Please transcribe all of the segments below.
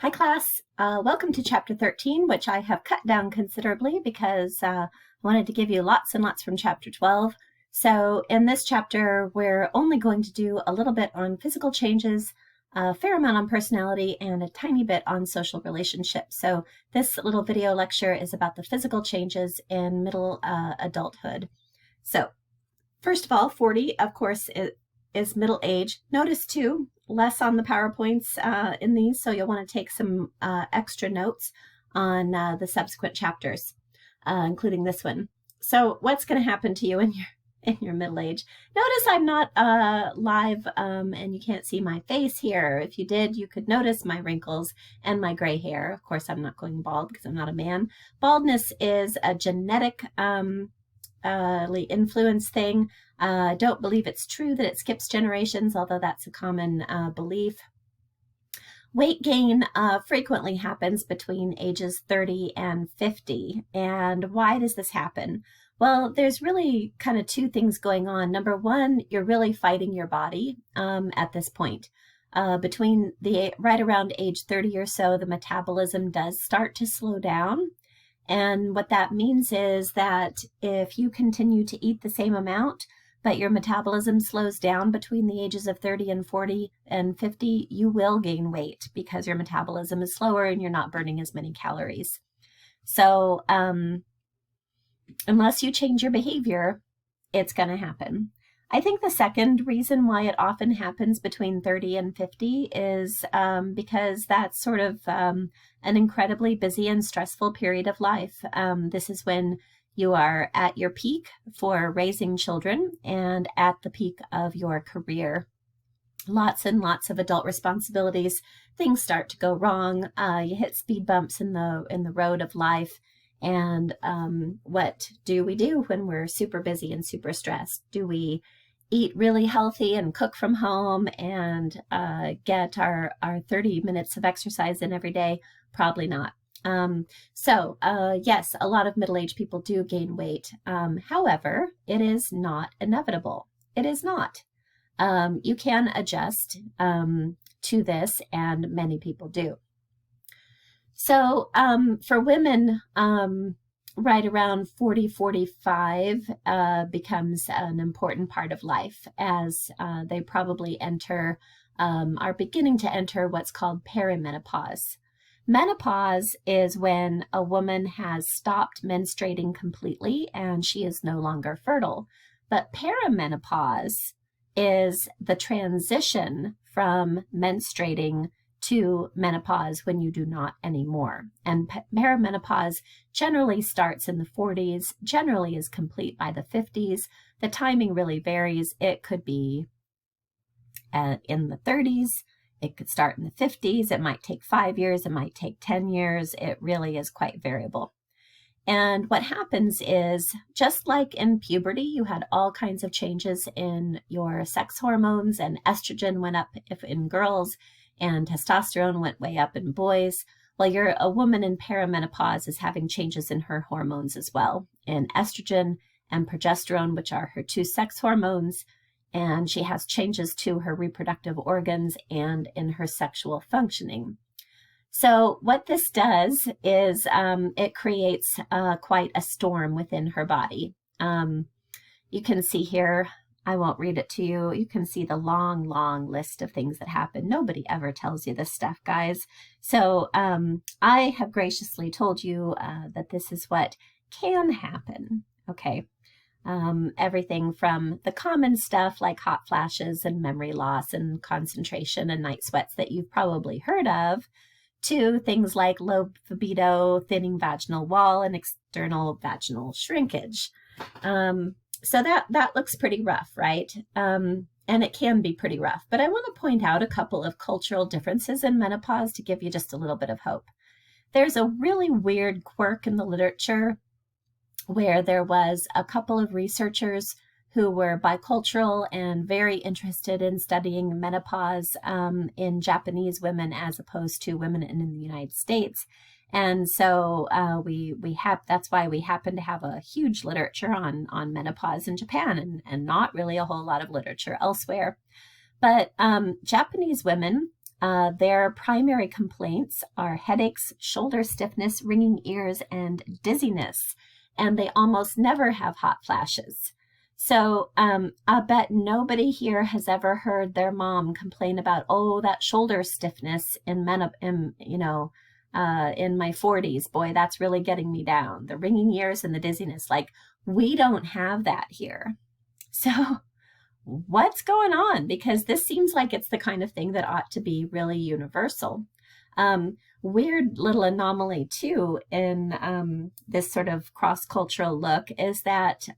Hi class, welcome to chapter 13, which I have cut down considerably because I wanted to give you lots and lots from chapter 12. So in this chapter, we're only going to do a little bit on physical changes, a fair amount on personality, and a tiny bit on social relationships. So this little video lecture is about the physical changes in middle adulthood. So first of all, 40, of course, is middle age. Notice too, less on the PowerPoints in these, so you'll want to take some extra notes on the subsequent chapters, including this one. So what's going to happen to you in your middle age? Notice I'm not live and you can't see my face here. If you did, you could notice my wrinkles and my gray hair. Of course, I'm not going bald because I'm not a man. Baldness is a genetic influence thing. Don't believe it's true that it skips generations, although that's a common belief. Weight gain frequently happens between ages 30 and 50. And why does this happen? Well, there's really kind of two things going on. Number one, you're really fighting your body at this point. Between right around age 30 or so, the metabolism does start to slow down. And what that means is that if you continue to eat the same amount, but your metabolism slows down between the ages of 30 and 40 and 50, you will gain weight because your metabolism is slower and you're not burning as many calories. So unless you change your behavior, it's going to happen. I think the second reason why it often happens between 30 and 50 is because that's sort of an incredibly busy and stressful period of life. This is when you are at your peak for raising children and at the peak of your career. Lots and lots of adult responsibilities. Things start to go wrong. You hit speed bumps in the road of life. And what do we do when we're super busy and super stressed? Do we eat really healthy and cook from home and get our 30 minutes of exercise in every day? Probably not. Yes, a lot of middle-aged people do gain weight. However, it is not inevitable. It is not. You can adjust to this, and many people do. So for women, right around 40, 45 becomes an important part of life as they probably are beginning to enter what's called perimenopause. Menopause is when a woman has stopped menstruating completely and she is no longer fertile. But perimenopause is the transition from menstruating to menopause when you do not anymore. And perimenopause generally starts in the 40s, generally is complete by the 50s. The timing really varies. It could be in the 30s. It could start in the 50s. It might take 5 years. It might take 10 years. It really is quite variable. And what happens is, just like in puberty, you had all kinds of changes in your sex hormones, and estrogen went up in girls, and testosterone went way up in boys. Well, a woman in perimenopause is having changes in her hormones as well, in estrogen and progesterone, which are her two sex hormones. And she has changes to her reproductive organs and in her sexual functioning. So what this does is it creates quite a storm within her body. You can see here, I won't read it to you. You can see the long, long list of things that happen. Nobody ever tells you this stuff, guys. So I have graciously told you that this is what can happen. Okay. Everything from the common stuff like hot flashes and memory loss and concentration and night sweats that you've probably heard of, to things like low libido, thinning vaginal wall, and external vaginal shrinkage. So that looks pretty rough, right? And it can be pretty rough. But I want to point out a couple of cultural differences in menopause to give you just a little bit of hope. There's a really weird quirk in the literature where there was a couple of researchers who were bicultural and very interested in studying menopause in Japanese women as opposed to women in the United States. And so that's why we happen to have a huge literature on menopause in Japan and not really a whole lot of literature elsewhere. But Japanese women Their primary complaints are headaches, shoulder stiffness, ringing ears, and dizziness. And they almost never have hot flashes. So I bet nobody here has ever heard their mom complain about, oh, that shoulder stiffness in my 40s. Boy, that's really getting me down. The ringing ears and the dizziness. Like, we don't have that here. So what's going on? Because this seems like it's the kind of thing that ought to be really universal. Weird little anomaly too in this sort of cross-cultural look is that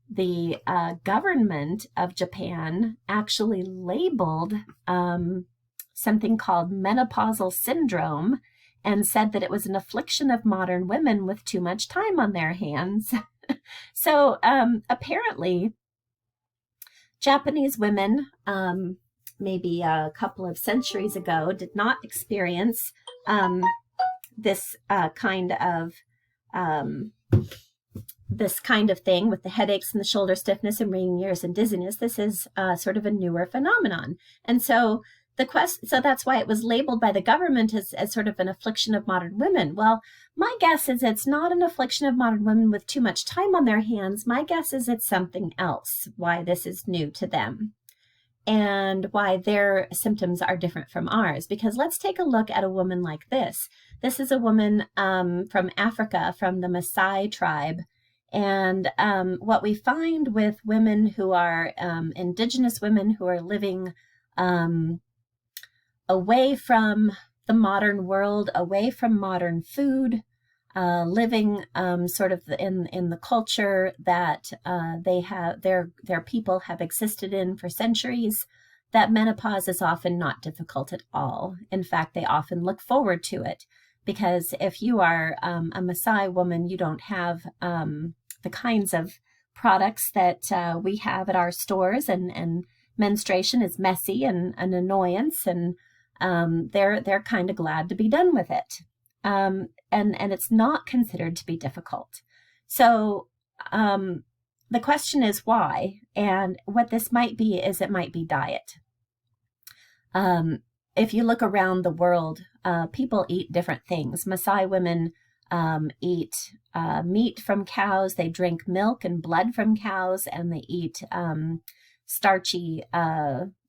the government of Japan actually labeled something called menopausal syndrome and said that it was an affliction of modern women with too much time on their hands. So apparently, Japanese women, maybe a couple of centuries ago, did not experience this kind of thing with the headaches and the shoulder stiffness and ringing ears and dizziness. This is sort of a newer phenomenon, and so that's why it was labeled by the government as sort of an affliction of modern women. Well, my guess is it's not an affliction of modern women with too much time on their hands. My guess is it's something else, why this is new to them and why their symptoms are different from ours. Because let's take a look at a woman like this. This is a woman from Africa, from the Maasai tribe. And what we find with women who are indigenous women who are living away from the modern world, away from modern food, living sort of in the culture that they have their people have existed in for centuries, that menopause is often not difficult at all. In fact, they often look forward to it, because if you are a Maasai woman, you don't have the kinds of products that we have at our stores, and menstruation is messy and an annoyance, and they're kind of glad to be done with it. And it's not considered to be difficult. So the question is why, and what this might be is it might be diet. If you look around the world, people eat different things. Maasai women eat meat from cows, they drink milk and blood from cows, and they eat starchy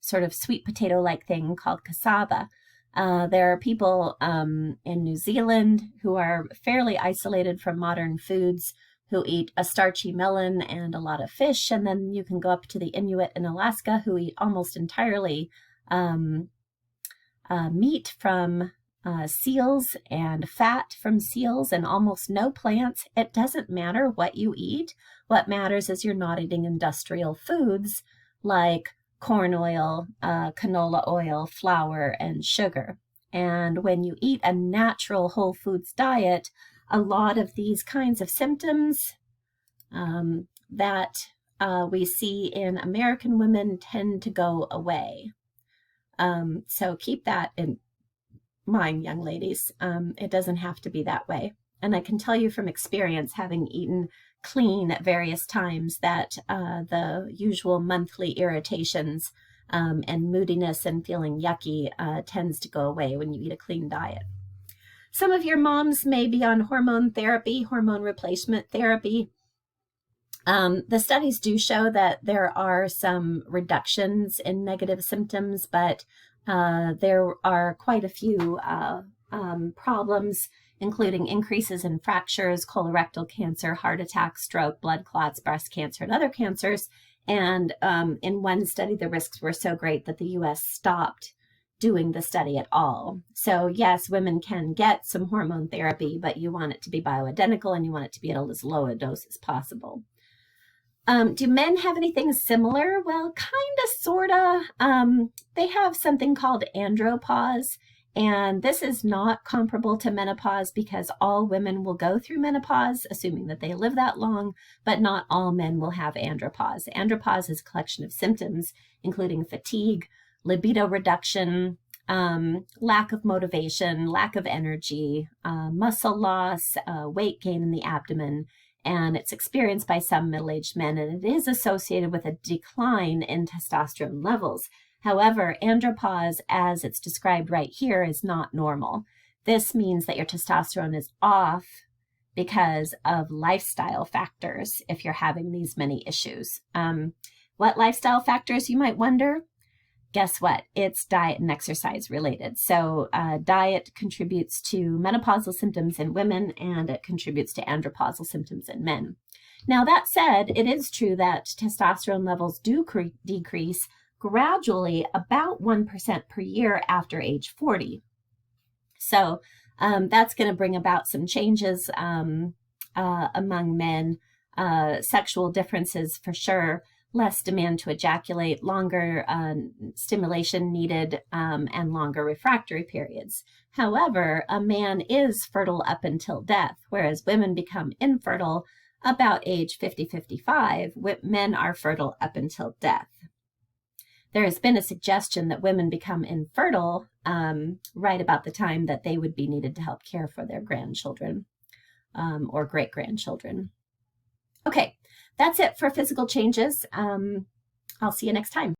sort of sweet potato-like thing called cassava. There are people in New Zealand who are fairly isolated from modern foods, who eat a starchy melon and a lot of fish. And then you can go up to the Inuit in Alaska, who eat almost entirely meat from seals and fat from seals and almost no plants. It doesn't matter what you eat. What matters is you're not eating industrial foods like corn oil, canola oil, flour, and sugar. And when you eat a natural whole foods diet, a lot of these kinds of symptoms that we see in American women tend to go away. So keep that in mind, young ladies. It doesn't have to be that way. And I can tell you from experience, having eaten clean at various times, that the usual monthly irritations and moodiness and feeling yucky tends to go away when you eat a clean diet. Some of your moms may be on hormone therapy, hormone replacement therapy. The studies do show that there are some reductions in negative symptoms, but there are quite a few problems, including increases in fractures, colorectal cancer, heart attack, stroke, blood clots, breast cancer, and other cancers. And in one study, the risks were so great that the U.S. stopped doing the study at all. So yes, women can get some hormone therapy, but you want it to be bioidentical and you want it to be at as low a dose as possible. Do men have anything similar? Well, kind of, sort of. They have something called andropause, and this is not comparable to menopause because all women will go through menopause, assuming that they live that long, but not all men will have andropause. Andropause is a collection of symptoms, including fatigue, libido reduction, lack of motivation, lack of energy, muscle loss, weight gain in the abdomen, and it's experienced by some middle-aged men, and it is associated with a decline in testosterone levels. However, andropause, as it's described right here, is not normal. This means that your testosterone is off because of lifestyle factors if you're having these many issues. What lifestyle factors, you might wonder? Guess what? It's diet and exercise related. So diet contributes to menopausal symptoms in women, and it contributes to andropausal symptoms in men. Now, that said, it is true that testosterone levels do decrease gradually about 1% per year after age 40. So that's going to bring about some changes among men, sexual differences for sure, less demand to ejaculate, longer stimulation needed, and longer refractory periods. However, a man is fertile up until death, whereas women become infertile about age 50-55. Men are fertile up until death. There has been a suggestion that women become infertile right about the time that they would be needed to help care for their grandchildren or great-grandchildren. Okay, that's it for physical changes. I'll see you next time.